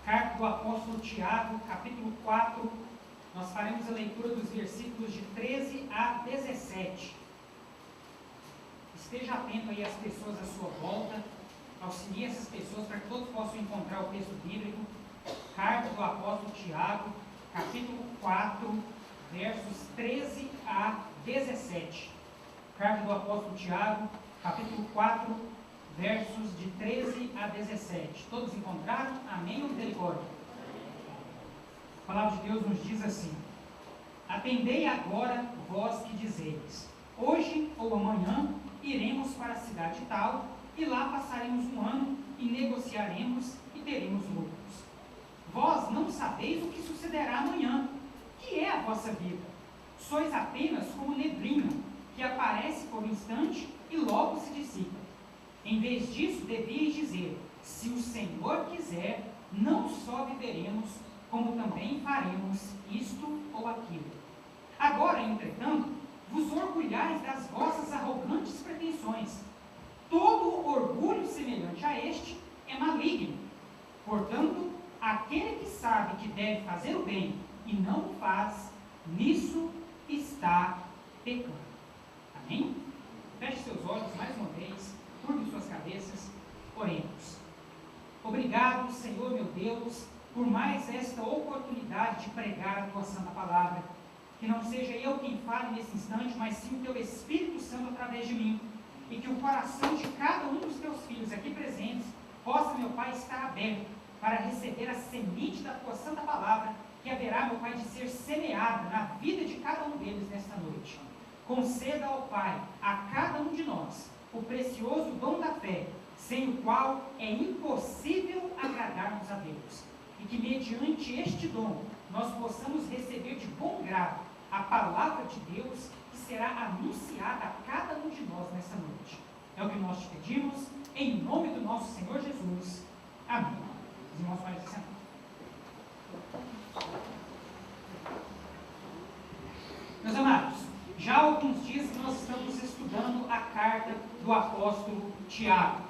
Carta do apóstolo Tiago, capítulo 4, nós faremos a leitura dos versículos de 13 a 17. Esteja atento aí às pessoas à sua volta, auxilie essas pessoas para que todos possam encontrar o texto bíblico. Carta do apóstolo Tiago, capítulo 4, versos 13 a 17. Carta do apóstolo Tiago, capítulo 4, versos de 13 a 17. Todos encontraram? Amém ou misericórdia? A palavra de Deus nos diz assim: atendei agora, vós que dizeis, hoje ou amanhã iremos para a cidade tal, e lá passaremos um ano, e negociaremos, e teremos lucros. Vós não sabem sabeis o que sucederá amanhã, que é a vossa vida. Sois apenas como neblina, que aparece por um instante e logo se dissipa. Em vez disso, devíeis dizer: se o Senhor quiser, não só viveremos, como também faremos isto ou aquilo. Agora, entretanto, vos orgulhais das vossas arrogantes pretensões. Todo orgulho semelhante a este é maligno. Portanto, aquele que sabe que deve fazer o bem e não o faz, nisso está pecando. Amém? Feche seus olhos mais uma vez, curve suas cabeças, oremos. Obrigado, Senhor meu Deus, por mais esta oportunidade de pregar a Tua Santa Palavra. Que não seja eu quem fale nesse instante, mas sim o Teu Espírito Santo através de mim. E que o coração de cada um dos Teus filhos aqui presentes possa, meu Pai, estar aberto para receber a semente da Tua Santa Palavra, que haverá, meu Pai, de ser semeada na vida de cada um deles nesta noite. Conceda ao Pai, a cada um de nós, o precioso dom da fé, sem o qual é impossível agradarmos a Deus. E que mediante este dom, nós possamos receber de bom grado a palavra de Deus que será anunciada a cada um de nós nessa noite. É o que nós te pedimos, em nome do nosso Senhor Jesus. Amém. Os irmãos podem se sentar. Meus amados, já há alguns dias que nós estamos estudando a carta do apóstolo Tiago.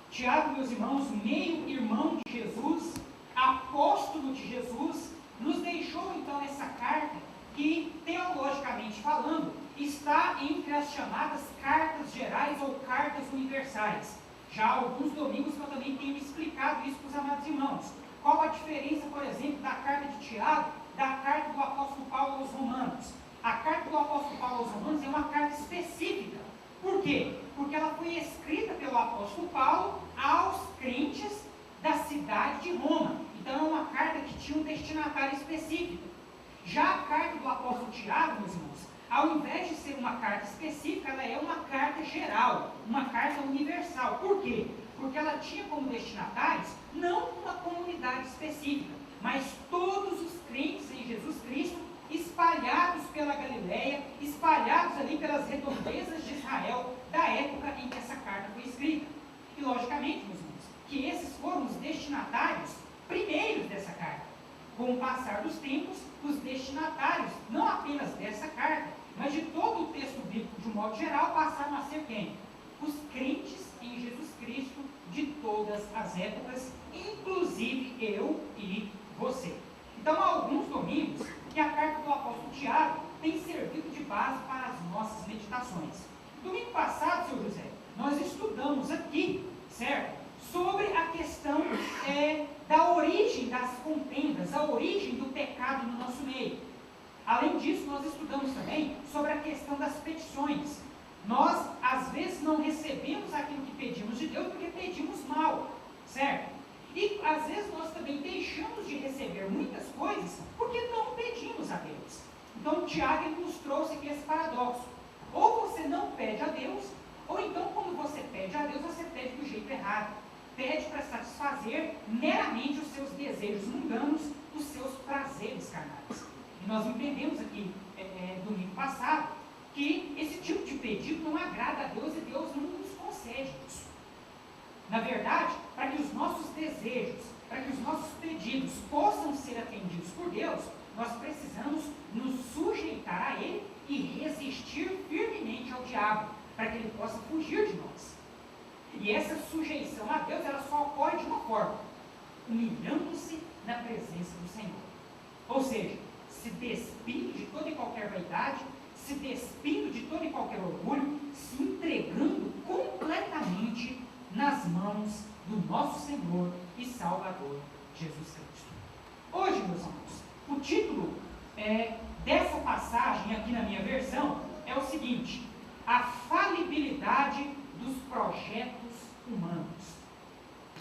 Tiago, meus irmãos, meio-irmão de Jesus, apóstolo de Jesus, nos deixou então essa carta que, teologicamente falando, está entre as chamadas cartas gerais ou cartas universais. Já há alguns domingos que eu também tenho explicado isso para os amados irmãos. Qual a diferença, por exemplo, da carta de Tiago da carta do apóstolo Paulo aos Romanos? A carta do apóstolo Paulo aos Romanos é uma carta específica. Por quê? Porque ela foi escrita pelo apóstolo Paulo aos crentes da cidade de Roma. Então é uma carta que tinha um destinatário específico. Já a carta do apóstolo Tiago, meus irmãos, ao invés de ser uma carta específica, ela é uma carta geral, uma carta universal. Por quê? Porque ela tinha como destinatários não uma comunidade específica, mas todos os crentes em Jesus Cristo, espalhados pela Galileia, espalhados ali pelas redondezas de Israel, da época em que essa carta foi escrita. E logicamente, meus irmãos, que esses foram os destinatários primeiros dessa carta. Com o passar dos tempos, os destinatários, não apenas dessa carta, mas de todo o texto bíblico de um modo geral, passaram a ser quem? Os crentes em Jesus Cristo de todas as épocas, inclusive eu e você. Então, há alguns domingos que a carta do apóstolo Tiago tem servido de base para as nossas meditações. Domingo passado, seu José, nós estudamos aqui, certo? Sobre a questão da origem das contendas, a origem do pecado no nosso meio. Além disso, nós estudamos também sobre a questão das petições. Nós, às vezes, não recebemos aquilo que pedimos de Deus porque pedimos mal, certo? E, às vezes, nós também deixamos de receber muitas coisas porque não pedimos a Deus. Então, Tiago nos trouxe aqui esse paradoxo. Ou você não pede a Deus, ou então, quando você pede a Deus, você pede do jeito errado. Pede para satisfazer meramente os seus desejos mundanos, os seus prazeres carnais. E nós entendemos aqui, domingo passado, que esse tipo de pedido não agrada a Deus e Deus não nos concede isso. Na verdade, para que os nossos desejos, para que os nossos pedidos possam ser atendidos por Deus, nós precisamos nos sujeitar a Ele e resistir firmemente ao diabo, para que ele possa fugir de nós. E essa sujeição a Deus, ela só ocorre de uma forma: humilhando-se na presença do Senhor. Ou seja, se despindo de toda e qualquer vaidade, se despindo de todo e qualquer orgulho, se entregando completamente nas mãos do nosso Senhor e Salvador, Jesus Cristo. Hoje, meus irmãos, o título dessa passagem aqui na minha versão é o seguinte: a falibilidade dos projetos humanos.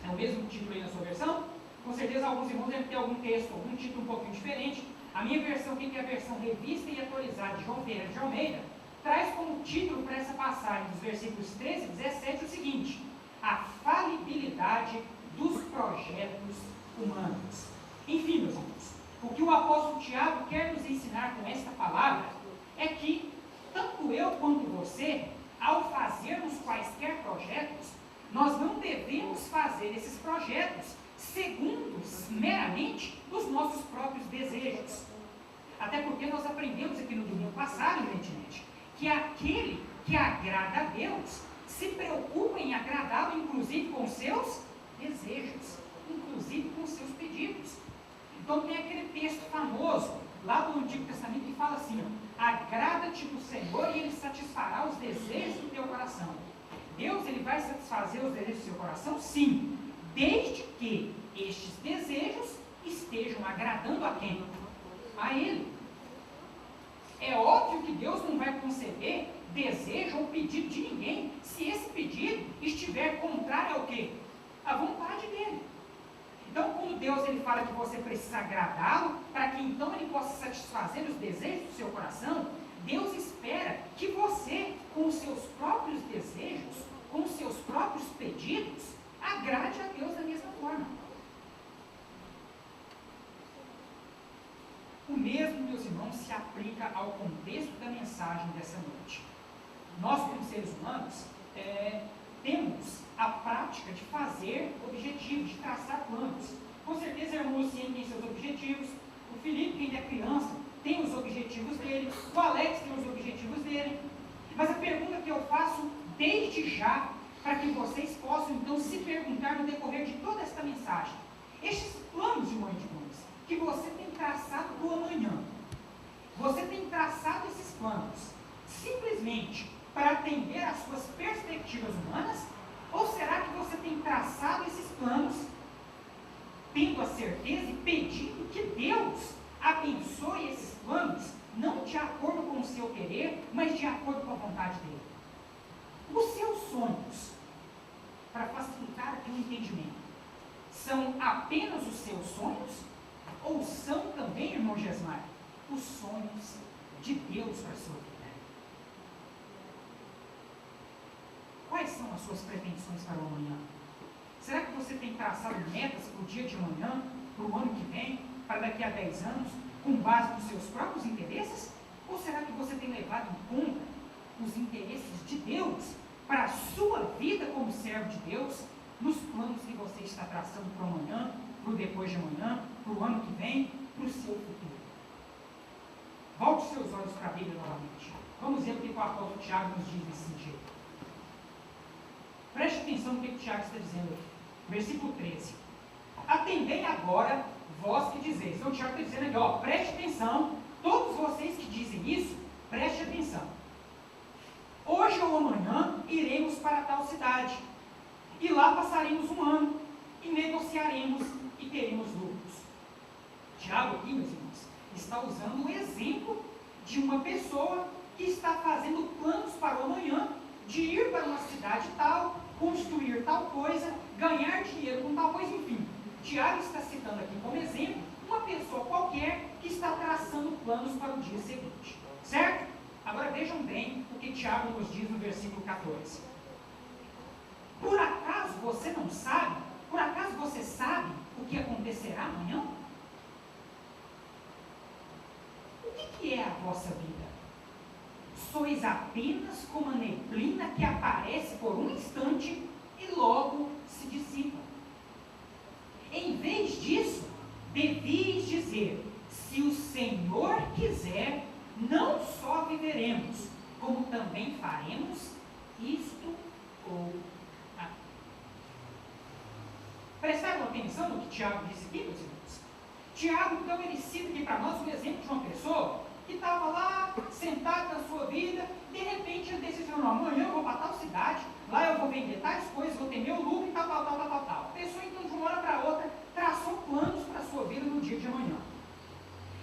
É o mesmo título aí na sua versão? Com certeza alguns irmãos devem ter algum texto, algum título um pouquinho diferente. A minha versão, que é a versão revista e atualizada de João Ferreira de Almeida, traz como título para essa passagem dos versículos 13 e 17 o seguinte: a falibilidade dos projetos humanos. Enfim, meus irmãos, O que o apóstolo Tiago quer nos ensinar com esta palavra é que, tanto eu quanto você, ao fazermos quaisquer projetos, nós não devemos fazer esses projetos segundo meramente os nossos próprios desejos. Até porque nós aprendemos aqui no domingo passado, evidentemente, que aquele que agrada a Deus se preocupa em agradá-lo, inclusive com seus desejos, inclusive com seus pedidos. Então tem aquele texto famoso, lá do Antigo Testamento, que fala assim: agrada-te do Senhor e Ele satisfará os desejos do teu coração. Deus, Ele vai satisfazer os desejos do seu coração? Sim, desde que estes desejos estejam agradando a quem? A Ele. É óbvio que Deus não vai conceder desejo ou pedido de ninguém se esse pedido estiver contrário ao quê? À vontade dEle. Então, quando Deus ele fala que você precisa agradá-lo, para que então Ele possa satisfazer os desejos do seu coração, Deus espera que você, com os seus próprios desejos, com os seus próprios pedidos, agrade a Deus da mesma forma. O mesmo, meus irmãos, se aplica ao contexto da mensagem dessa noite. Nós, como seres humanos, temos a prática de fazer objetivos, de traçar planos. Com certeza, a irmã Luciene tem seus objetivos, o Felipe, que ainda é criança, tem os objetivos dele, o Alex tem os objetivos dele. Mas a pergunta que eu faço desde já, para que vocês possam então se perguntar no decorrer de toda esta mensagem: estes planos, irmãos e irmãs, que você tem traçado para o amanhã, você tem traçado esses planos simplesmente para atender às suas perspectivas humanas? Ou será que você tem traçado esses planos tendo a certeza e pedindo que Deus abençoe esses planos, não de acordo com o seu querer, mas de acordo com a vontade dele? Os seus sonhos, para facilitar aqui o entendimento, são apenas os seus sonhos? Ou são também, irmão Gesmar, os sonhos de Deus para a sua vida? Quais são as suas pretensões para o amanhã? Será que você tem traçado metas para o dia de amanhã, para o ano que vem, para daqui a 10 anos, com base nos seus próprios interesses? Ou será que você tem levado em conta os interesses de Deus para a sua vida como servo de Deus, nos planos que você está traçando para o amanhã, para o depois de amanhã, para o ano que vem, para o seu futuro? Volte seus olhos para a Bíblia novamente. Vamos ver o que o apóstolo Tiago nos diz nesse sentido. Preste atenção no que o Tiago está dizendo aqui. Versículo 13. Atendei agora, vós que dizeis. Então o Tiago está dizendo aqui, ó, preste atenção, todos vocês que dizem isso, preste atenção. Hoje ou amanhã iremos para tal cidade, e lá passaremos um ano, e negociaremos, e teremos lucros. Tiago aqui, meus irmãos, está usando o exemplo de uma pessoa que está fazendo planos para o amanhã, de ir para uma cidade tal, construir tal coisa, ganhar dinheiro com tal coisa, enfim. Tiago está citando aqui como exemplo uma pessoa qualquer que está traçando planos para o dia seguinte. Certo? Agora vejam bem o que Tiago nos diz no versículo 14. Por acaso você não sabe? Por acaso você sabe o que acontecerá amanhã? O que é a vossa vida? Sois apenas como a neblina que aparece por um instante e logo se dissipa. Em vez disso, devias dizer: se o Senhor quiser, não só viveremos, como também faremos isto ou aquilo. Prestaram atenção no que Tiago disse aqui, meus irmãos? Tiago, então, ele cita aqui para nós o exemplo de uma pessoa que estava lá, sentado na sua vida, de repente ele decidiu: não, amanhã eu vou para tal cidade, lá eu vou vender tais coisas, vou ter meu lucro e tal. A pessoa, então, de uma hora para outra, traçou planos para a sua vida no dia de amanhã.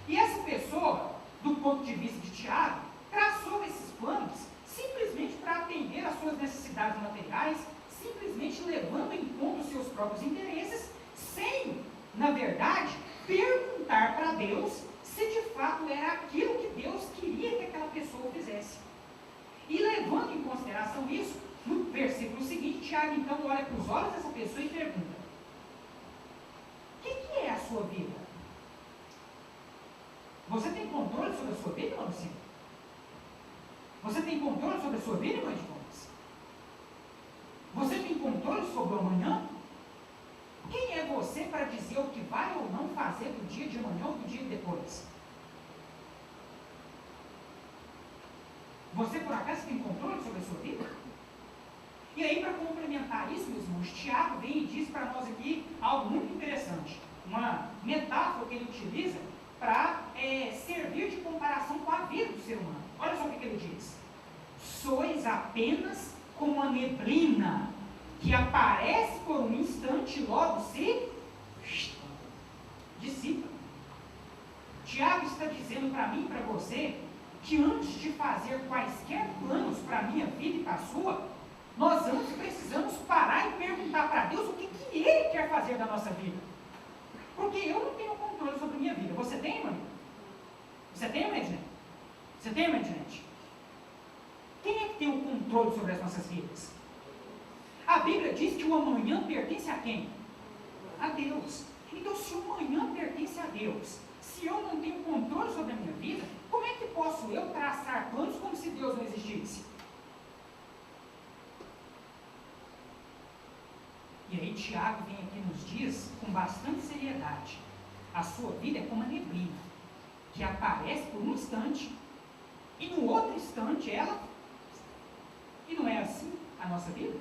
E essa pessoa, do ponto de vista de Tiago, traçou esses planos simplesmente para atender às suas necessidades materiais, simplesmente levando em conta os seus próprios interesses, sem, na verdade, perguntar para Deus se de fato era aquilo que Deus queria que aquela pessoa fizesse. E levando em consideração isso, no versículo seguinte, Tiago então olha para os olhos dessa pessoa e pergunta: o que é a sua vida? Você tem controle sobre a sua vida, irmã de irmãos? Você tem controle sobre o amanhã? Quem é você para dizer o que vai ou não fazer do dia de amanhã ou do dia depois? Você, por acaso, tem controle sobre a sua vida? E aí, para complementar isso, meus irmãos, Tiago vem e diz para nós aqui algo muito interessante. Uma metáfora que ele utiliza para servir de comparação com a vida do ser humano. Olha só o que ele diz. Sois apenas como a neblina que aparece por um instante e logo se dissipa. Tiago está dizendo para mim e para você que antes de fazer quaisquer planos para a minha vida e para a sua, nós antes precisamos parar e perguntar para Deus o que Ele quer fazer da nossa vida. Porque eu não tenho controle sobre a minha vida. Você tem, irmão? Você tem, Ednet? Você tem, Ednet? Quem é que tem o controle sobre as nossas vidas? A Bíblia diz que o amanhã pertence a quem? A Deus. Então, se o amanhã pertence a Deus, se eu não tenho controle sobre a minha vida, como é que posso eu traçar planos como se Deus não existisse? E aí Tiago vem aqui nos diz com bastante seriedade. A sua vida é como a neblina, que aparece por um instante, e no outro instante ela... E não é assim a nossa vida?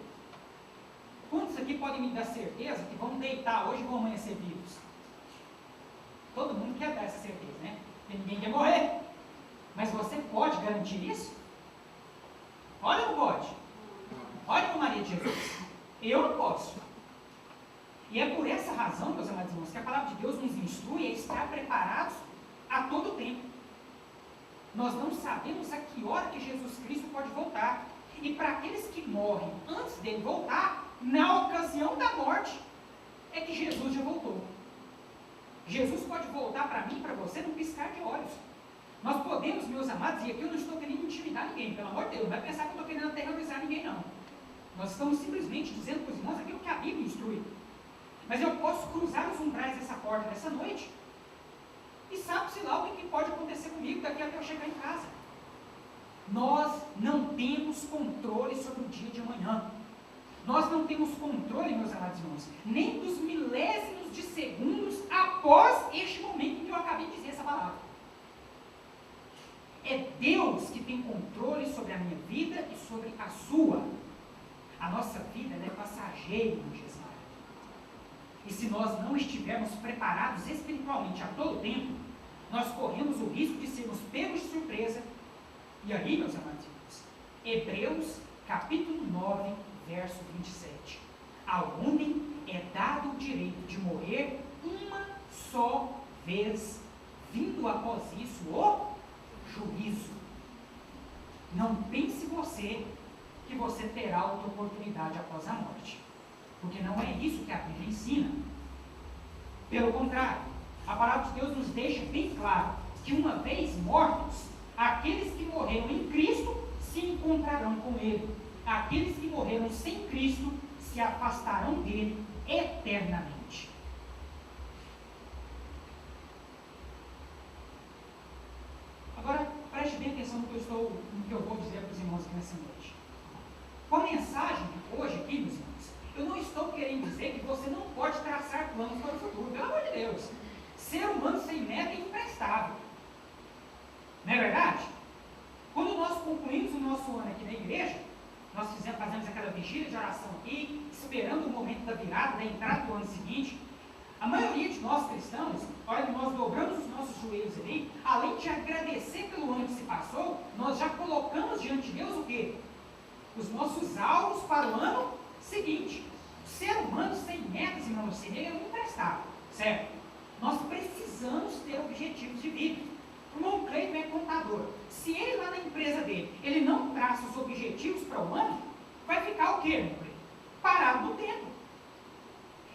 Quantos aqui podem me dar certeza que vão deitar hoje e vão amanhecer vivos? Todo mundo quer dar essa certeza, né? Porque ninguém quer morrer. Mas você pode garantir isso? Olha, não pode. Olha para Maria de Jesus. Eu não posso. E é por essa razão, meus amados irmãos, que a palavra de Deus nos instrui a estar preparados a todo tempo. Nós não sabemos a que hora que Jesus Cristo pode voltar. E para aqueles que morrem antes dele voltar, na ocasião da morte, é que Jesus já voltou. Jesus pode voltar para mim e para você num piscar de olhos. Nós podemos, meus amados, e aqui eu não estou querendo intimidar ninguém, pelo amor de Deus, não vai pensar que eu estou querendo aterrorizar ninguém, não. Nós estamos simplesmente dizendo para os irmãos aquilo que a Bíblia instrui. Mas eu posso cruzar os umbrais dessa porta dessa noite, e sabe-se lá o que pode acontecer comigo daqui até eu chegar em casa. Nós não temos controle sobre o dia de amanhã. Nós não temos controle, meus amados irmãos, nem dos milésimos de segundos após este momento em que eu acabei de dizer essa palavra. É Deus que tem controle sobre a minha vida e sobre a sua. A nossa vida é passageira, irmão Jesus. E se nós não estivermos preparados espiritualmente a todo tempo, nós corremos o risco de sermos pegos de surpresa. E aí, meus amados irmãos, Hebreus capítulo 9, verso 27. Ao homem é dado o direito de morrer uma só vez, vindo após isso o juízo. Não pense você que você terá outra oportunidade após a morte, porque não é isso que a Bíblia ensina. Pelo contrário, a palavra de Deus nos deixa bem claro que uma vez mortos, aqueles que morreram em Cristo se encontrarão com Ele. Aqueles que morreram sem Cristo se afastarão dele eternamente. Agora, preste bem atenção no que eu vou dizer para os irmãos aqui nessa noite. Com a mensagem de hoje aqui, meus irmãos, eu não estou querendo dizer que você não pode traçar planos para o futuro. Pelo amor de Deus. Ser humano sem meta é imprestável. Não é verdade? Quando nós concluímos o nosso ano aqui na igreja, nós fazemos aquela vigília de oração aqui, esperando o momento da virada, da entrada do ano seguinte. A maioria de nós cristãos, na hora que nós dobramos os nossos joelhos ali, além de agradecer pelo ano que se passou, nós já colocamos diante de Deus o quê? Os nossos alvos para o ano seguinte. O ser humano sem metas, irmãos, sem ele é um imprestável, certo? Nós precisamos ter objetivos de vida. O irmão Cleiton é contador. Se ele lá na empresa dele, ele não traça os objetivos para o ano, vai ficar o quê, irmão Cleiton? Parado no tempo.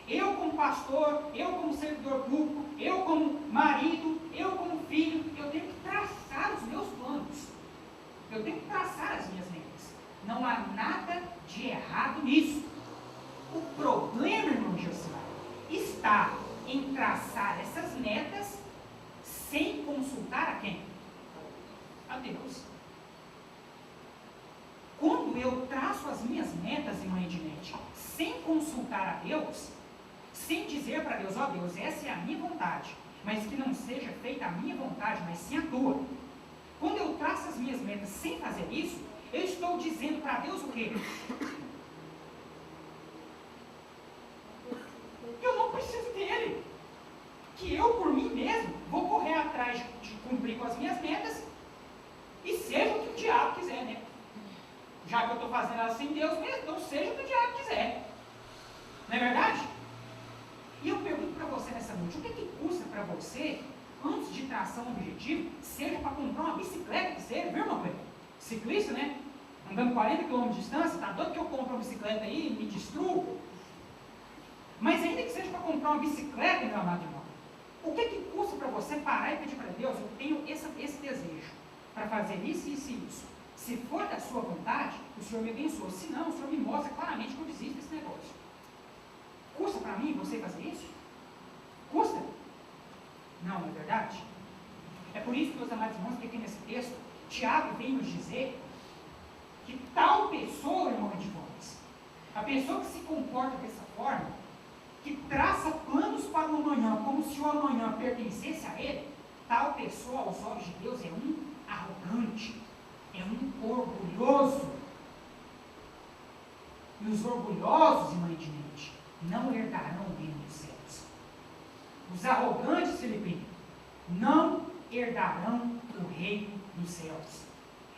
Eu como pastor, eu como servidor público, eu como marido, eu como filho, eu tenho que traçar os meus planos. Eu tenho que traçar as minhas metas. Não há nada de errado nisso. O problema, irmão Josimar, está em traçar essas metas sem consultar a quem? A Deus. consultar a Deus, sem dizer para Deus, ó Deus, essa é a minha vontade, mas que não seja feita a minha vontade, mas sim a tua. Quando eu traço as minhas metas sem fazer isso, eu estou dizendo para Deus o quê? Que eu não preciso dele. Que eu, por mim mesmo, vou correr atrás de cumprir com as minhas metas, e seja o que o diabo quiser, né? Já que eu estou fazendo ela sem Deus mesmo, então seja o que o diabo quiser. Não é verdade? E eu pergunto para você nessa noite, o que custa para você, antes de traçar um objetivo, seja para comprar uma bicicleta que seja, viu, irmão Pedro? Ciclista, né? Andando 40 km de distância, tá doido que eu compro uma bicicleta aí e me destruo? Mas ainda que seja para comprar uma bicicleta, meu amado irmão, o que custa para você parar e pedir para Deus, eu tenho esse desejo para fazer isso, isso e isso. Se for da sua vontade, o Senhor me abençoa. Se não, o Senhor me mostra claramente que eu desisto desse negócio. Custa para mim você fazer isso? Custa? Não, não é verdade? É por isso que, meus amados irmãos, que aqui nesse texto, Tiago vem nos dizer que tal pessoa, irmão de voz, a pessoa que se comporta dessa forma, que traça planos para o amanhã, como se o amanhã pertencesse a ele, tal pessoa, aos olhos de Deus, é um arrogante, é um orgulhoso. E os orgulhosos, irmã Edneide, não herdarão o reino dos céus. Os arrogantes, Filipinho, não herdarão o reino dos céus.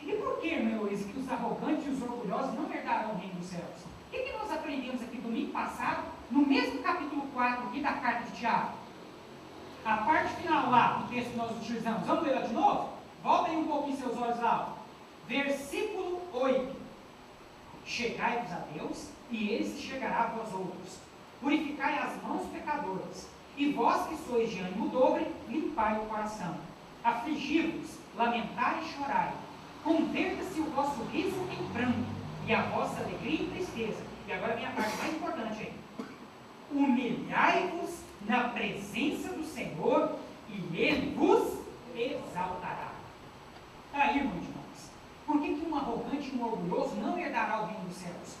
E por que, irmã Heloísa, que os arrogantes e os orgulhosos não herdarão o reino dos céus? O que nós aprendemos aqui domingo passado, no mesmo capítulo 4 aqui da carta de Tiago? A parte final lá, do texto que nós utilizamos, vamos ler lá de novo? Volta aí um pouquinho seus olhos lá. Versículo 8. Chegai-vos a Deus, e Ele se chegará a vós outros. Purificai as mãos pecadoras, e vós que sois de ânimo dobre, limpai o coração. Afligi-vos, lamentai e chorai. Converta-se o vosso riso em pranto, e a vossa alegria em tristeza. E agora vem a parte mais importante aí. Humilhai-vos na presença do Senhor, e Ele vos exaltará. Aí, irmãos, por que um arrogante e um orgulhoso não herdará o reino dos céus?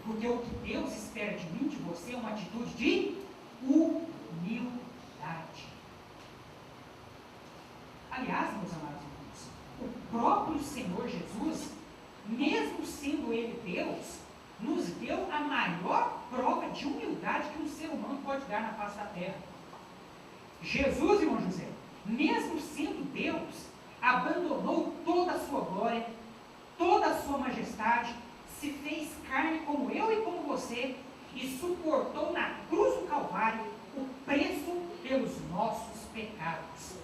Porque o que Deus espera de mim e de você é uma atitude de humildade. Aliás, meus amados irmãos, o próprio Senhor Jesus, mesmo sendo Ele Deus, nos deu a maior prova de humildade que um ser humano pode dar na face da terra. Jesus, irmão José, mesmo sendo Deus, abandonou toda a sua glória, toda a sua majestade, se fez carne como eu e como você, e suportou na cruz do Calvário o preço pelos nossos pecados.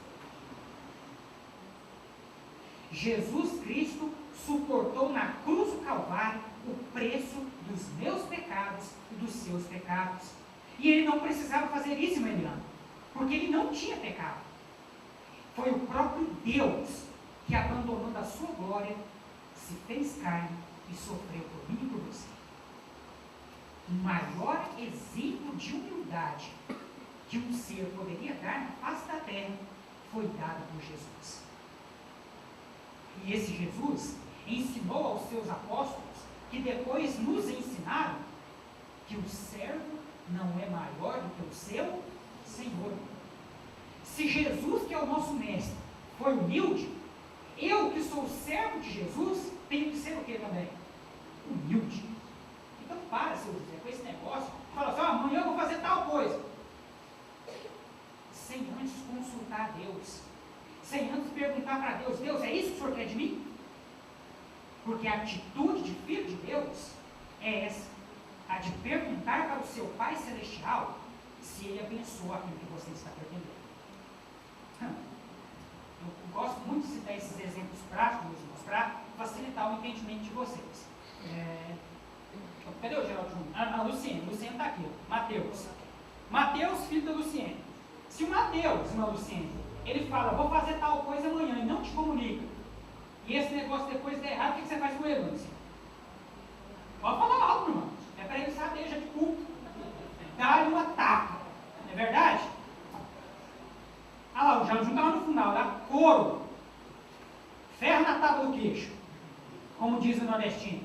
Jesus Cristo suportou na cruz do Calvário o preço dos meus pecados e dos seus pecados. E ele não precisava fazer isso, irmã Eliana, porque ele não tinha pecado. Foi o próprio Deus que, abandonando a sua glória, se fez carne e sofreu por mim e por você. O maior exemplo de humildade que um ser poderia dar na face da terra foi dado por Jesus. E esse Jesus ensinou aos seus apóstolos, que depois nos ensinaram, que o servo não é maior do que o seu Senhor. Se Jesus, que é o nosso mestre, foi humilde, eu, que sou servo de Jesus, tenho que ser o que também? Humilde. Então para, seu José, com esse negócio, fala assim, amanhã eu vou fazer tal coisa. Sem antes consultar a Deus. Sem antes perguntar para Deus, Deus, é isso que o Senhor quer de mim? Porque a atitude de filho de Deus é essa, a de perguntar para o seu Pai Celestial se Ele abençoa aquilo que você está pretendendo. Eu gosto muito de citar esses exemplos práticos, meus irmãos, para facilitar o entendimento de vocês. Cadê o Geraldo Júnior? A Luciene está aqui, Mateus. Mateus, filho da Luciene. Se o Mateus, irmã Luciene, ele fala, vou fazer tal coisa amanhã e não te comunica, e esse negócio depois der errado, o que você faz com ele, Luciene? Pode falar alto, irmão. É para ele saber, já de culto. Dá-lhe uma taca. Não é verdade? Ah lá, o Geraldo Júnior está lá no final, lá, couro. Ferro na tábua do queixo, como diz o nordestino.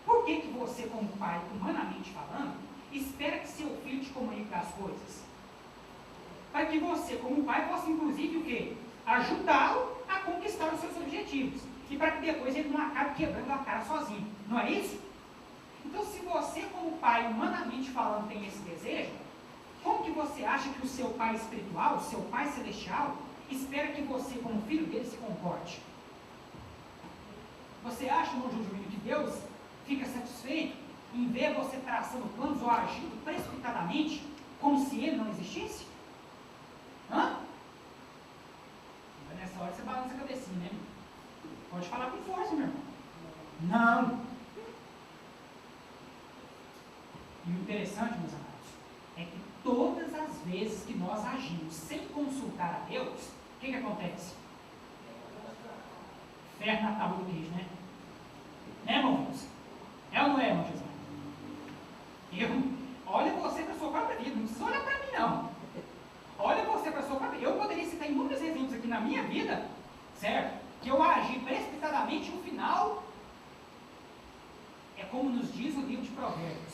Por que você, como pai, humanamente falando, espera que seu filho te comunique as coisas? Para que você, como pai, possa, inclusive, o quê? Ajudá-lo a conquistar os seus objetivos. E para que depois ele não acabe quebrando a cara sozinho. Não é isso? Então, se você, como pai, humanamente falando, tem esse desejo, como que você acha que o seu pai espiritual, o seu pai celestial, espera que você, como filho dele, se comporte? Você acha, irmão Júlio, que Deus fica satisfeito em ver você traçando planos ou agindo precipitadamente, como se ele não existisse? Hã? Mas nessa hora você balança a cabecinha, né? Pode falar com força, meu irmão. Não. E o interessante, meus amados, é que todas as vezes que nós agimos sem consultar a Deus, o que acontece? Ferro na tábua do queijo, né? Né, irmãos? É ou não é, irmão Jesus? Olha você para a sua própria vida, não precisa olhar para mim, não. Olha você para a sua própria vida. Eu poderia citar inúmeros exemplos aqui na minha vida, certo? Que eu agi precipitadamente e no final, é como nos diz o livro de Provérbios: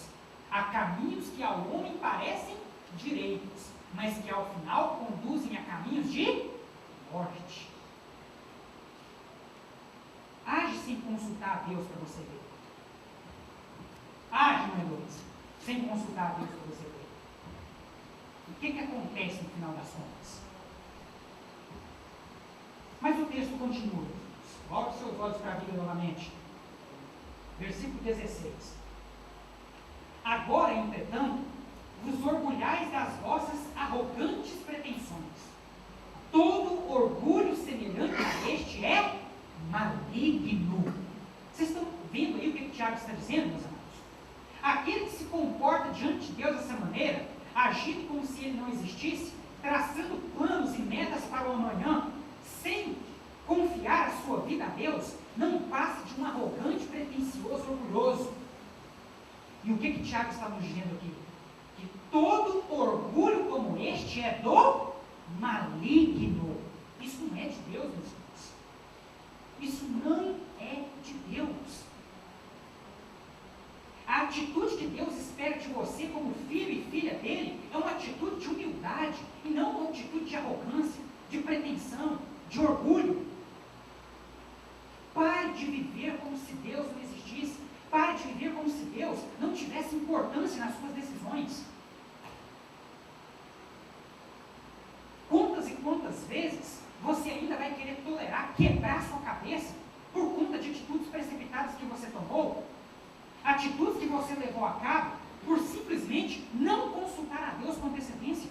há caminhos que ao homem parecem direitos, mas que ao final conduzem a caminhos de morte. Age sem consultar a Deus para você ver. Age, meu Deus, sem consultar a Deus para você ver. O que acontece no final das contas? Mas o texto continua. Volte seus olhos para a Bíblia novamente. Versículo 16. Agora, entretanto, vos orgulhais das vossas arrogantes pretensões. Todo orgulho semelhante a este é maligno. Vocês estão vendo aí o que o Tiago está dizendo, meus amados? Aquele que se comporta diante de Deus dessa maneira, agindo como se ele não existisse, traçando planos e metas para o amanhã, sem confiar a sua vida a Deus, não passa de um arrogante, pretensioso, orgulhoso. E o que Tiago está nos dizendo aqui? Que todo orgulho como este é do maligno. Isso não é de Deus, meus irmãos. Isso não é de Deus. A atitude que Deus espera de você como filho e filha dele é uma atitude de humildade e não uma atitude de arrogância, de pretensão, de orgulho. Pare de viver como se Deus não existisse. Pare de viver como se Deus não tivesse importância nas suas decisões. Quantas e quantas vezes você ainda vai querer tolerar, quebrar sua cabeça por conta de atitudes precipitadas que você tomou? Atitudes que você levou a cabo por simplesmente não consultar a Deus com antecedência?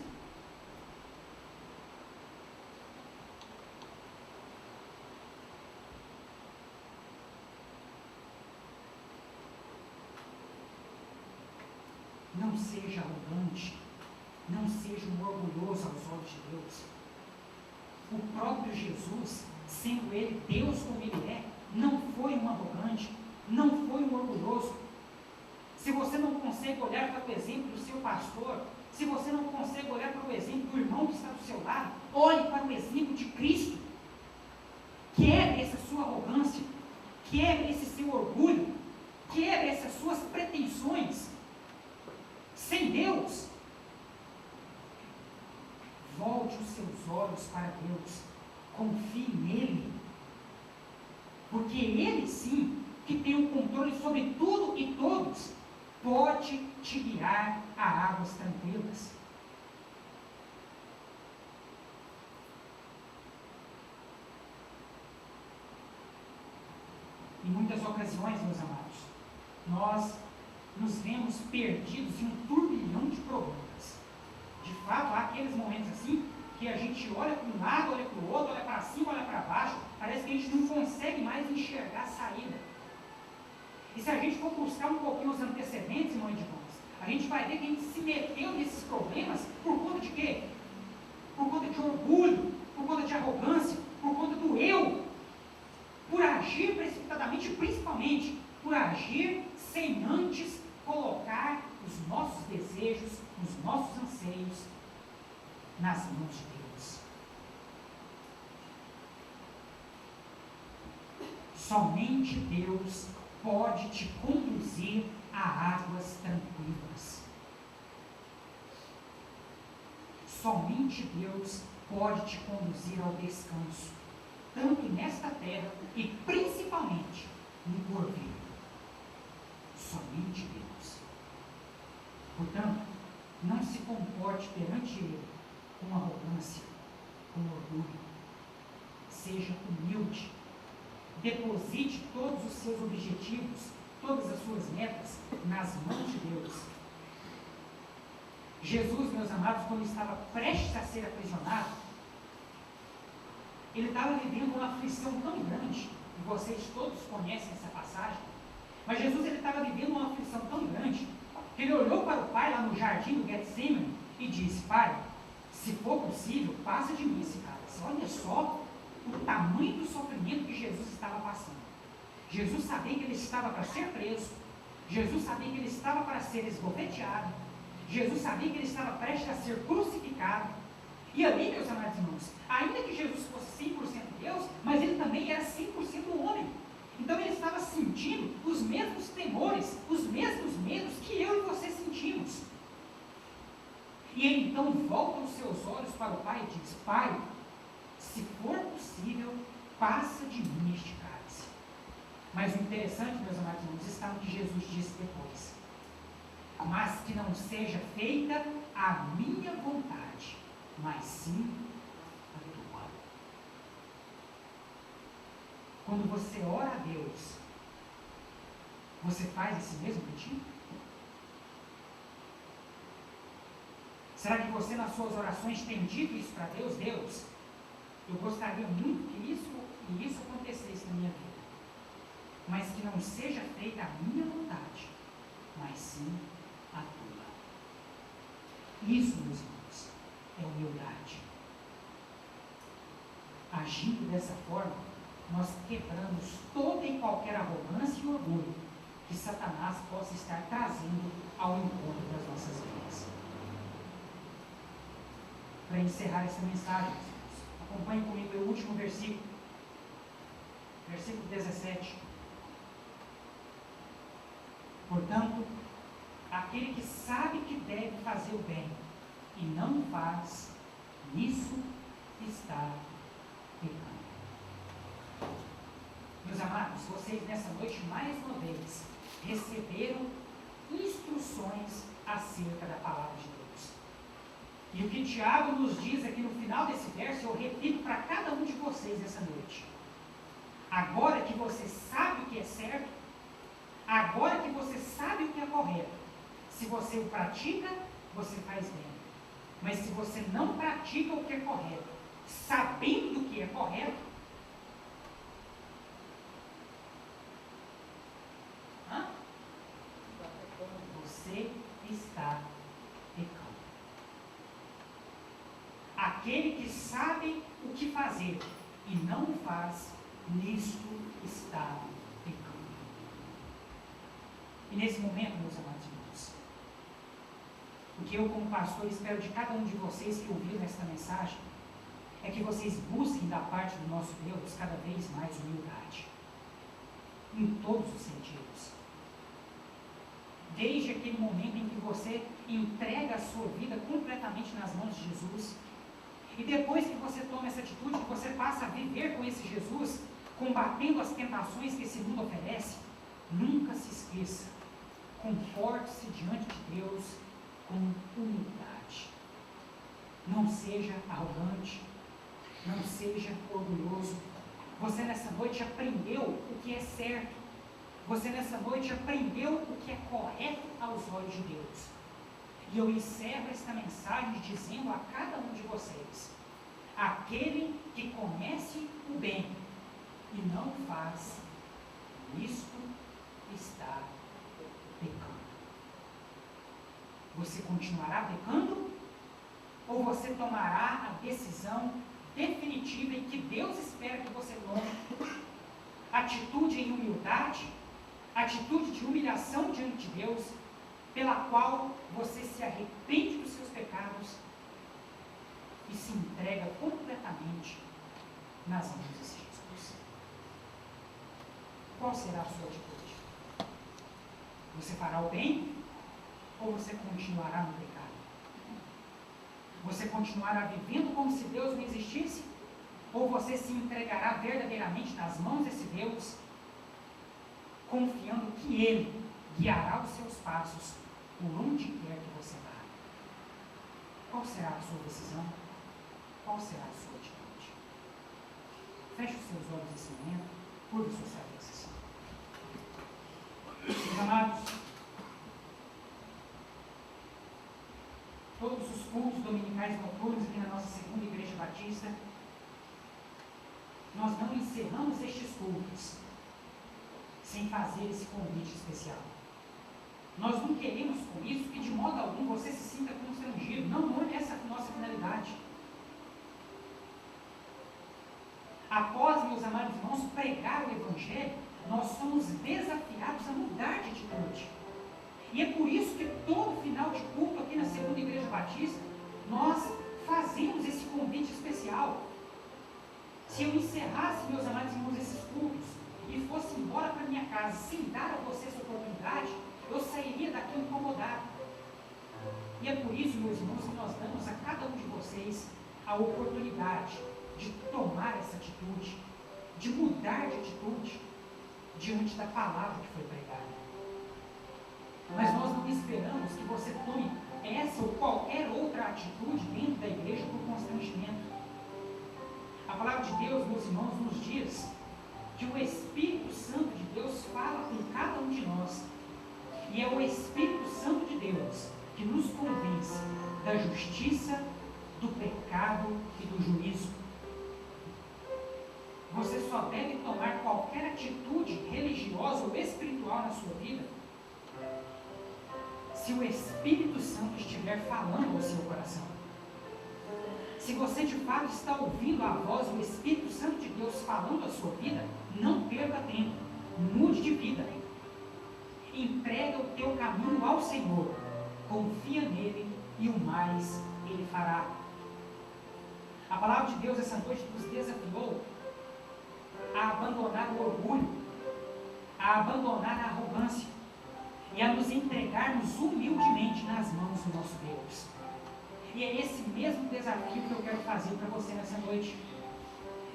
Não seja arrogante, não seja um orgulhoso aos olhos de Deus. O próprio Jesus, sendo ele Deus como ele é, não foi um arrogante, não foi um orgulhoso. Se você não consegue olhar para o exemplo do seu pastor, se você não consegue olhar para o exemplo do irmão que está do seu lado, olhe para o exemplo de Cristo. Quebre essa sua arrogância, quebre esse seu orgulho, quebre essas suas pretensões. Sem Deus, volte os seus olhos para Deus, confie nele, porque ele sim, que tem o controle sobre tudo e todos, pode te guiar a águas tranquilas. Em muitas ocasiões, meus amados, nós nos vemos perdidos em um turbilhão de problemas. De fato, há aqueles momentos assim, que a gente olha para um lado, olha para o outro, olha para cima, olha para baixo, parece que a gente não consegue mais enxergar a saída. E se a gente for buscar um pouquinho os antecedentes, irmãos e irmãs, a gente vai ver que a gente se meteu nesses problemas por conta de quê? Por conta de orgulho, por conta de arrogância, por conta do eu, por agir precipitadamente, principalmente por agir sem antes colocar os nossos desejos, os nossos anseios nas mãos de Deus. Somente Deus pode te conduzir a águas tranquilas. Somente Deus pode te conduzir ao descanso, tanto nesta terra e principalmente no porvir. Somente Deus. Portanto, não se comporte perante Ele com arrogância, com orgulho. Seja humilde. Deposite todos os seus objetivos, todas as suas metas nas mãos de Deus. Jesus, meus amados, quando estava prestes a ser aprisionado, ele estava vivendo uma aflição tão grande, e vocês todos conhecem essa passagem, mas Jesus ele estava vivendo uma aflição tão grande, que ele olhou para o Pai lá no jardim do Getsemane e disse: Pai, se for possível, passa de mim esse cálice. Olha só o tamanho do sofrimento que Jesus estava passando. Jesus sabia que ele estava para ser preso, Jesus sabia que ele estava para ser esbofeteado, Jesus sabia que ele estava prestes a ser crucificado. E ali, meus amados irmãos, ainda que Jesus fosse 100% Deus, mas ele também era 100% homem. Então ele estava sentindo os mesmos temores, os mesmos medos que eu e você sentimos. E ele então volta os seus olhos para o Pai e diz: Pai, se for possível, passa de mim este cálice. Mas o interessante, meus amados irmãos, está no que Jesus disse depois: mas que não seja feita a minha vontade, mas sim a tua. Quando você ora a Deus, você faz esse mesmo pedido? Será que você nas suas orações tem dito isso para Deus? Deus, eu gostaria muito que isso acontecesse na minha vida, mas que não seja feita a minha vontade, mas sim a tua. Isso, meus irmãos, é humildade. Agindo dessa forma, nós quebramos toda e qualquer arrogância e orgulho que Satanás possa estar trazendo ao encontro das nossas vidas. Para encerrar essa mensagem, acompanhe comigo o último versículo, versículo 17. Portanto, aquele que sabe que deve fazer o bem e não faz, nisso está pecando. Meus amados, vocês nessa noite, mais uma vez, receberam instruções acerca da palavra de Deus. E o que Tiago nos diz aqui no final desse verso, eu repito para cada um de vocês essa noite. Agora que você sabe o que é certo, agora que você sabe o que é correto, se você o pratica, você faz bem. Mas se você não pratica o que é correto, sabendo do que é correto, você está pecando. Aquele que sabe o que fazer e não o faz, nisto está pecando. E nesse momento, meus amados irmãos, o que eu como pastor espero de cada um de vocês que ouviram esta mensagem, é que vocês busquem da parte do nosso Deus cada vez mais humildade, em todos os sentidos. Desde aquele momento em que você entrega a sua vida completamente nas mãos de Jesus, e depois que você toma essa atitude, que você passa a viver com esse Jesus, combatendo as tentações que esse mundo oferece, nunca se esqueça, comporte-se diante de Deus com humildade. Não seja arrogante, não seja orgulhoso. Você nessa noite aprendeu o que é certo. Você nessa noite aprendeu o que é correto aos olhos de Deus. E eu encerro esta mensagem dizendo a cada um de vocês: aquele que conhece o bem e não faz, isto está pecando. Você continuará pecando? Ou você tomará a decisão definitiva em que Deus espera que você tome? Atitude em humildade, atitude de humilhação diante de Deus, pela qual você se arrepende dos seus pecados e se entrega completamente nas mãos de Jesus. Qual será a sua atitude? Você fará o bem ou você continuará no pecado? Você continuará vivendo como se Deus não existisse? Ou você se entregará verdadeiramente nas mãos desse Deus, confiando que Ele guiará os seus passos por onde quer que você vá? Qual será a sua decisão? Qual será a sua atitude? Feche os seus olhos nesse momento, curva suas cabeças. Meus amados, todos os cultos dominicais noturnos aqui na nossa segunda igreja batista, nós não encerramos estes cultos sem fazer esse convite especial. Nós não queremos com isso que de modo algum você se sinta constrangido. Não é essa a nossa finalidade. Após, meus amados irmãos, pregar o Evangelho, nós somos desafiados a mudar de atitude. E é por isso que todo final de culto aqui na segunda igreja batista, nós fazemos esse convite especial. Se eu encerrasse, meus amados irmãos, esses cultos e fosse embora para minha casa sem dar a você essa oportunidade, eu sairia daqui incomodado. E é por isso, meus irmãos, que nós damos a cada um de vocês a oportunidade de tomar essa atitude, de mudar de atitude diante da palavra que foi pregada. Mas nós não esperamos que você tome essa ou qualquer outra atitude dentro da igreja por constrangimento. A palavra de Deus, meus irmãos, nos diz que o Espírito Santo de Deus fala com cada um de nós. E é o Espírito Santo de Deus que nos convence da justiça, do pecado e do juízo. Você só deve tomar qualquer atitude religiosa ou espiritual na sua vida se o Espírito Santo estiver falando ao seu coração. Se você de fato está ouvindo a voz do Espírito Santo de Deus falando à sua vida, não perca tempo, mude de vida. Entrega o teu caminho ao Senhor, confia nele e o mais ele fará. A palavra de Deus essa noite nos desafiou a abandonar o orgulho, a abandonar a arrogância e a nos entregarmos humildemente nas mãos do nosso Deus. E é esse mesmo desafio que eu quero fazer para você nessa noite.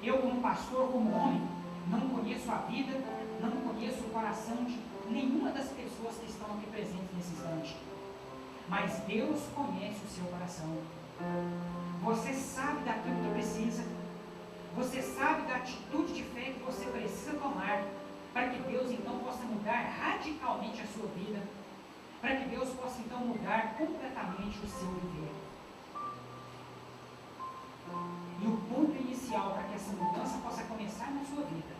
Eu, como pastor, como homem, não conheço a vida, não conheço o coração de nenhuma das pessoas que estão aqui presentes nesse instante. Mas Deus conhece o seu coração. Você sabe daquilo que precisa. Você sabe da atitude de fé que você precisa tomar para que Deus então possa mudar radicalmente a sua vida, para que Deus possa então mudar completamente o seu viver. E o ponto inicial para que essa mudança possa começar na sua vida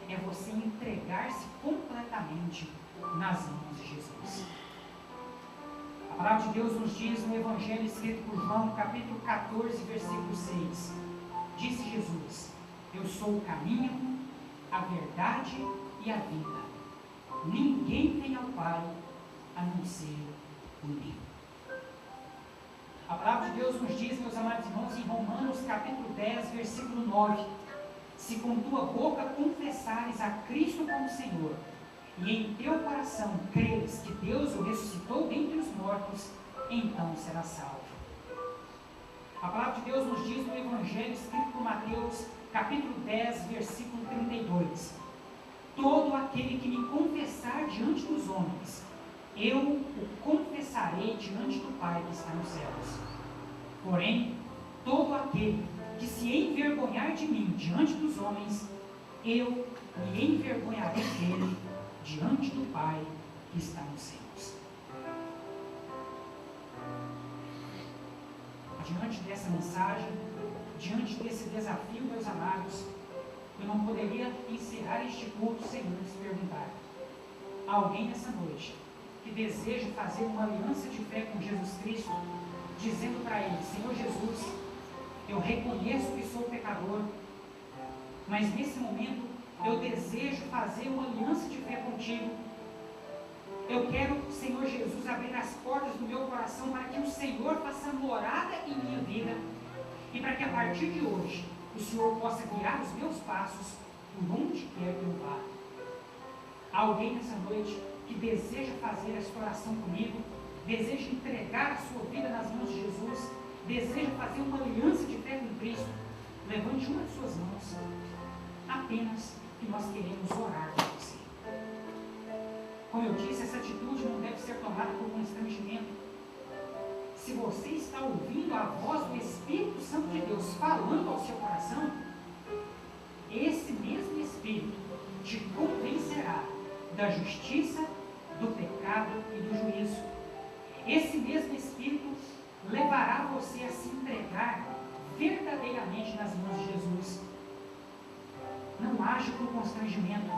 é você entregar-se completamente nas mãos de Jesus. A palavra de Deus nos diz no Evangelho escrito por João, capítulo 14, versículo 6. Disse Jesus: eu sou o caminho, a verdade e a vida. Ninguém vem ao Pai a não ser por mim. A palavra de Deus nos diz, meus amados irmãos, em Romanos capítulo 10, versículo 9: se com tua boca confessares a Cristo como Senhor, e em teu coração creres que Deus o ressuscitou dentre os mortos, então serás salvo. A palavra de Deus nos diz no Evangelho escrito por Mateus, capítulo 10, versículo 32: todo aquele que me confessar diante dos homens, eu o confessarei diante do Pai que está nos céus. Porém, todo aquele que se envergonhar de mim diante dos homens, eu me envergonharei dele diante do Pai que está nos céus. Diante dessa mensagem, diante desse desafio, meus amados, eu não poderia encerrar este culto sem antes perguntar: há alguém nessa noite que deseja fazer uma aliança de fé com Jesus Cristo, dizendo para ele: Senhor Jesus, eu reconheço que sou pecador, mas nesse momento eu desejo fazer uma aliança de fé contigo. Eu quero, Senhor Jesus, abrir as portas do meu coração para que o Senhor faça morada em minha vida e para que a partir de hoje o Senhor possa guiar os meus passos por onde quer que eu vá. Há alguém nessa noite que deseja fazer esta oração comigo, deseja entregar a sua vida nas mãos de Jesus, deseja fazer uma aliança de fé com Cristo, levante uma de suas mãos, apenas que nós queremos orar por você. Como eu disse, essa atitude não deve ser tomada por constrangimento. Se você está ouvindo a voz do Espírito Santo de Deus falando ao seu coração, esse mesmo Espírito te convencerá da justiça, do pecado e do juízo. Esse mesmo Espírito levará você a se entregar verdadeiramente nas mãos de Jesus. Não age por constrangimento,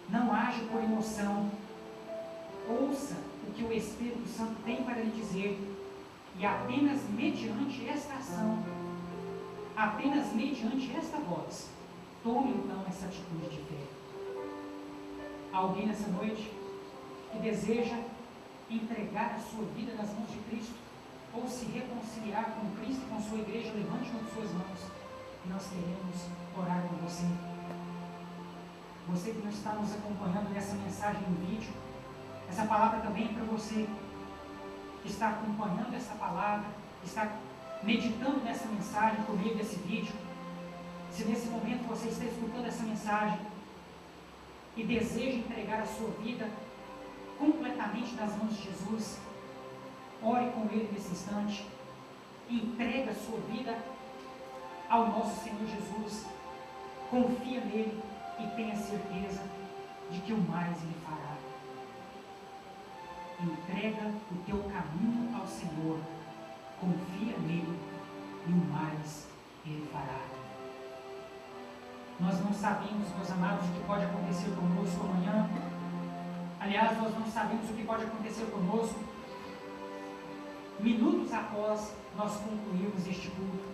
não age por emoção. Ouça o que o Espírito Santo tem para lhe dizer, e apenas mediante esta ação, apenas mediante esta voz, tome então essa atitude de fé. Há alguém nessa noite que deseja entregar a sua vida nas mãos de Cristo, ou se reconciliar com Cristo e com sua igreja? Levante uma de suas mãos, e nós queremos orar com você. Você que não está nos acompanhando nessa mensagem em vídeo, essa palavra também é para você que está acompanhando essa palavra, que está meditando nessa mensagem por meio desse vídeo. Se nesse momento você está escutando essa mensagem e deseja entregar a sua vida completamente nas mãos de Jesus, ore com Ele nesse instante, entregue a sua vida ao nosso Senhor Jesus, confia nele e tenha certeza de que o mais Ele fará. Entrega o teu caminho ao Senhor, confia nele e o mais Ele fará. Nós não sabemos, meus amados, o que pode acontecer conosco amanhã. Aliás, nós não sabemos o que pode acontecer conosco minutos após nós concluirmos este culto.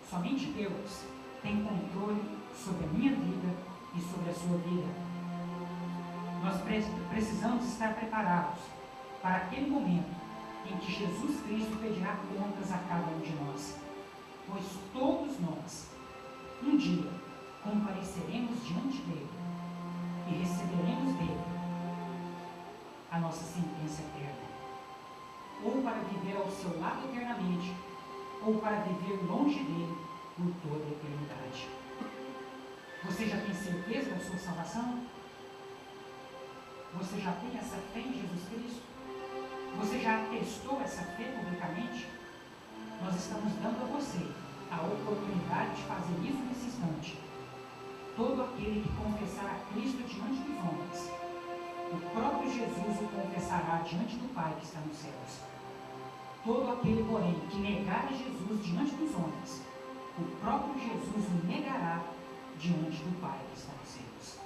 Somente Deus tem controle sobre a minha vida e sobre a sua vida. Nós precisamos estar preparados para aquele momento em que Jesus Cristo pedirá contas a cada um de nós, pois todos nós, um dia, compareceremos diante dele e receberemos dele a nossa sentença eterna, ou para viver ao seu lado eternamente, ou para viver longe dele por toda a eternidade. Você já tem certeza da sua salvação? Você já tem essa fé em Jesus Cristo? Você já atestou essa fé publicamente? Nós estamos dando a você a oportunidade de fazer isso nesse instante. Todo aquele que confessar a Cristo diante dos homens, o próprio Jesus o confessará diante do Pai que está nos céus. Todo aquele, porém, que negar a Jesus diante dos homens, o próprio Jesus o negará diante do Pai que está nos céus.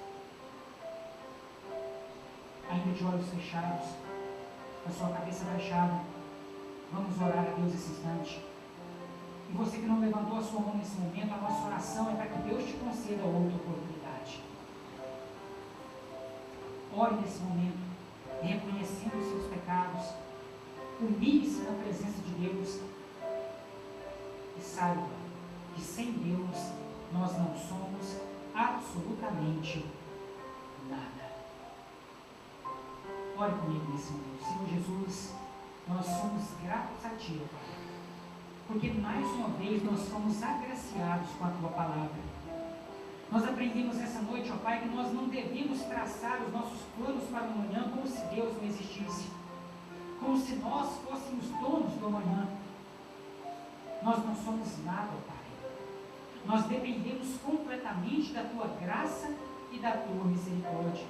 Ainda de olhos fechados, com a sua cabeça baixada, vamos orar a Deus esse instante. E você que não levantou a sua mão nesse momento, a nossa oração é para que Deus te conceda outra oportunidade. Ore nesse momento, reconhecendo os seus pecados, humilhe-se na presença de Deus e saiba que sem Deus nós não somos absolutamente nada. Ore comigo nesse momento. Senhor Jesus, nós somos gratos a Ti, Pai, porque mais uma vez nós fomos agraciados com a Tua palavra. Nós aprendemos essa noite, ó Pai, que nós não devemos traçar os nossos planos para o amanhã como se Deus não existisse, como se nós fôssemos donos do amanhã. Nós não somos nada, ó Pai. Nós dependemos completamente da Tua graça e da Tua misericórdia.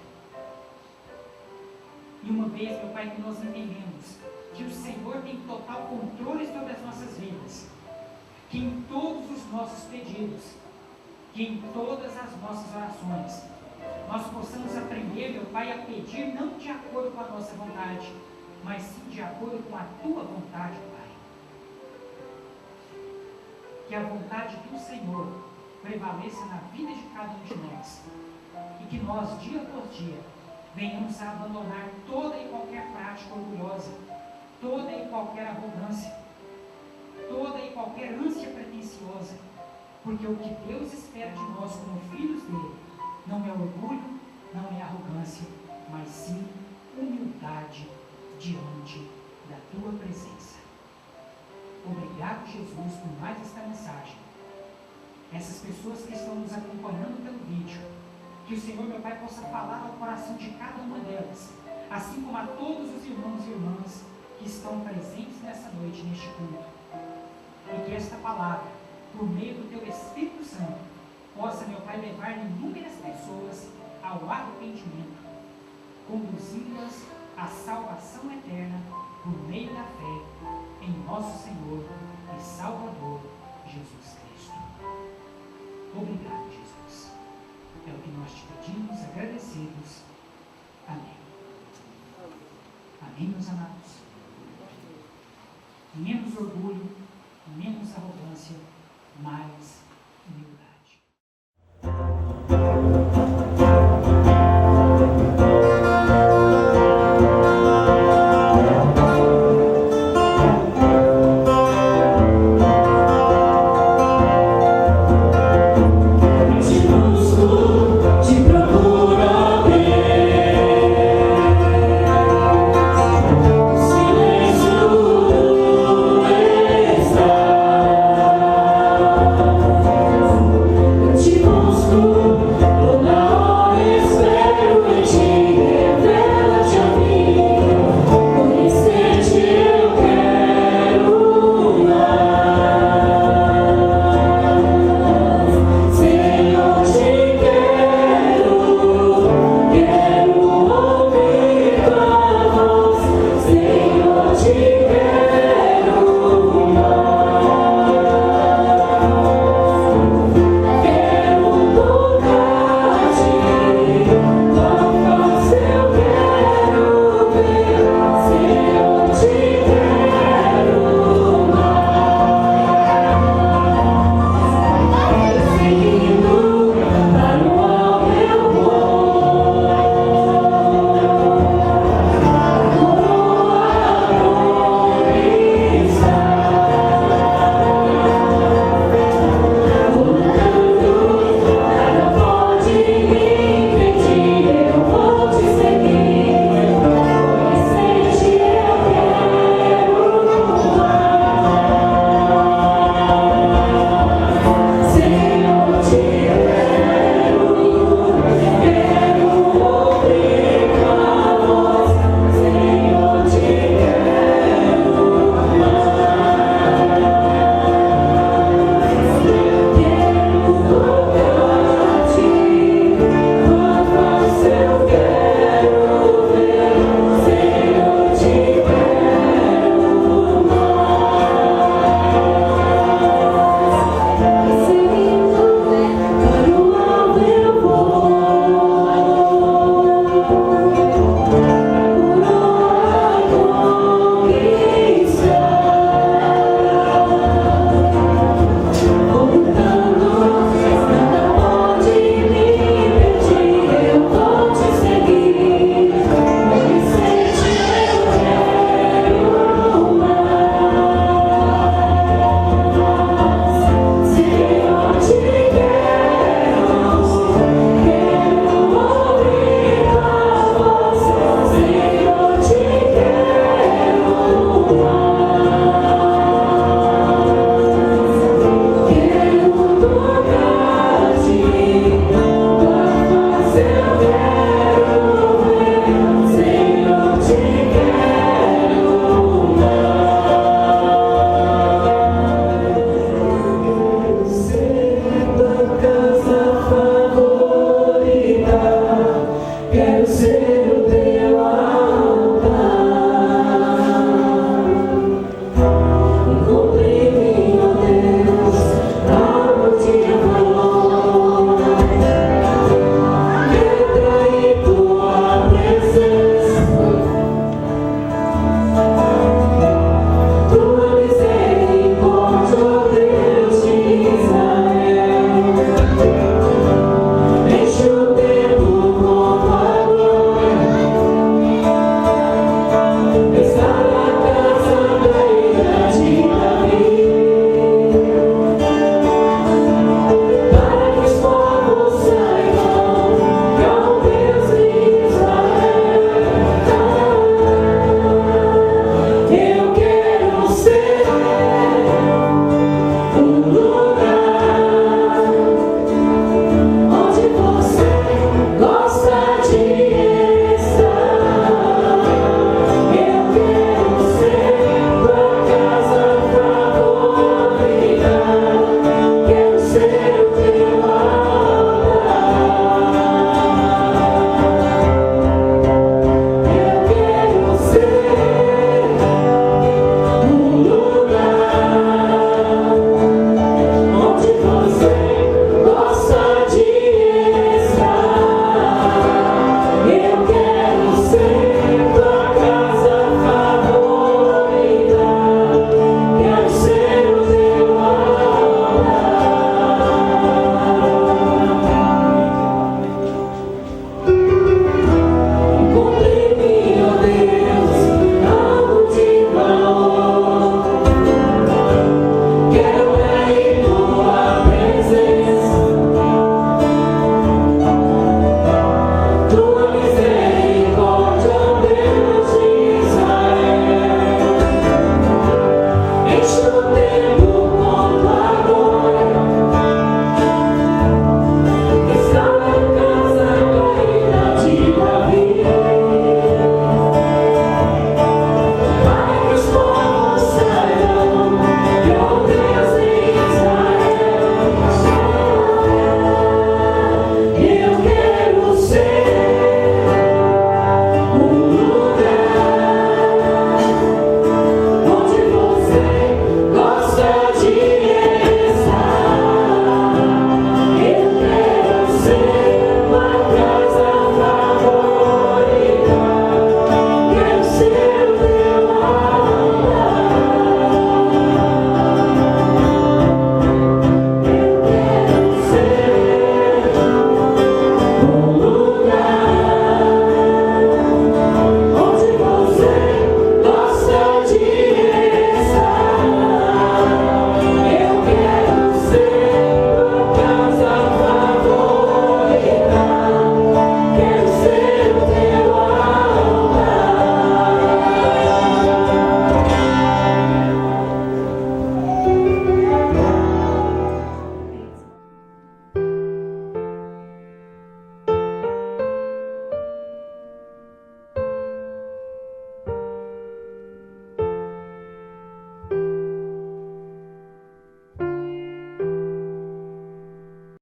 E uma vez, meu Pai, que nós entendemos que o Senhor tem total controle sobre as nossas vidas, que em todos os nossos pedidos, que em todas as nossas orações, nós possamos aprender, meu Pai, a pedir não de acordo com a nossa vontade, mas sim de acordo com a Tua vontade, Pai. Que a vontade do Senhor prevaleça na vida de cada um de nós, e que nós, dia por dia, venhamos a abandonar toda e qualquer prática orgulhosa, toda e qualquer arrogância, toda e qualquer ânsia pretensiosa, porque o que Deus espera de nós como filhos dele não é orgulho, não é arrogância, mas sim humildade diante da tua presença. Obrigado, Jesus, por mais esta mensagem. Essas pessoas que estão nos acompanhando pelo vídeo, que o Senhor, meu Pai, possa falar ao coração de cada uma delas, assim como a todos os irmãos e irmãs que estão presentes nessa noite, neste culto. E que esta palavra, por meio do Teu Espírito Santo, possa, meu Pai, levar inúmeras pessoas ao arrependimento, conduzindo-as à salvação eterna por meio da fé em nosso Senhor e Salvador Jesus Cristo. Obrigado, Jesus. É o que nós te pedimos, agradecidos. Amém. Amém, meus amados. Menos orgulho, menos arrogância, mais humildade.